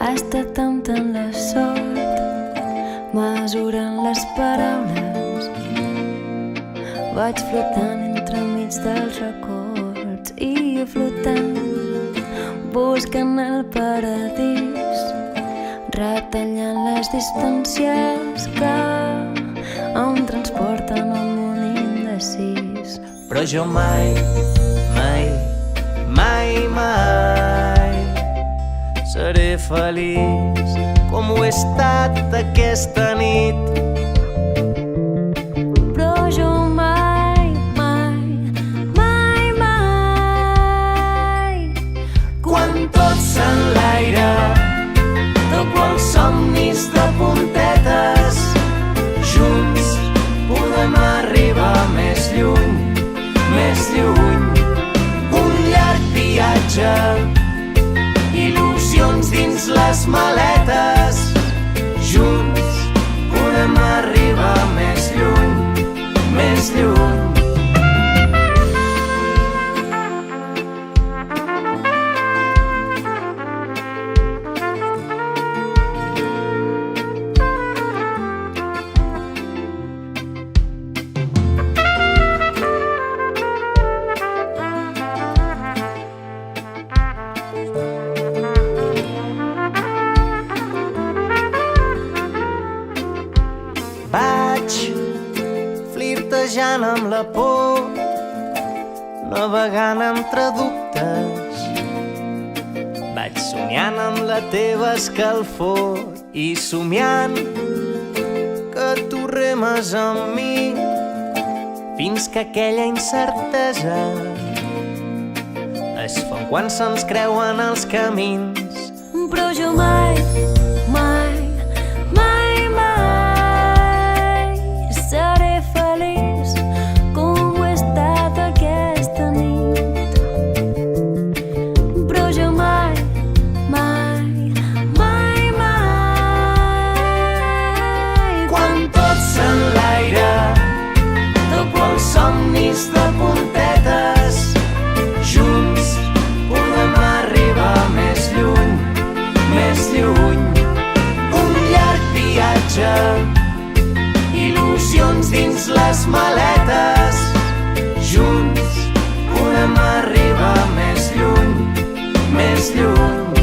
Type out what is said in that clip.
Ha estat temptant la sort, mesurant les paraules. Vaig flotant entremig dels records i jo flotant, buscant el paradís, retallant les distàncies que em transporten a un món indecís. Però jo mai, mai, mai, mai seré feliç com ho he estat aquesta nit. Però jo mai, mai, mai, mai, Quan tot s'enlaira, tot quals somnis de puntetes, junts podem arribar més lluny, més lluny. Un llarg viatge, il·lusions dins les maletes, junts podem arribar més lluny, més lluny. Vaig flirtejant amb la por, navegant entre dubtes. Vaig somiant amb la teva escalfor i somiant que tu remes amb mi fins que aquella incertesa es fa quan se'ns creuen els camins. però jo mai, mai, mai, mai seré feliç com ho he estat aquesta nit. Però jo mai, mai, mai, mai, Quan tot s'enlaira, tot quals somnis de puntetes, junts podem arribar més lluny, més lluny. Un llarg viatge, il·lusions dins les maletes, junts podem arribar més lluny, més lluny.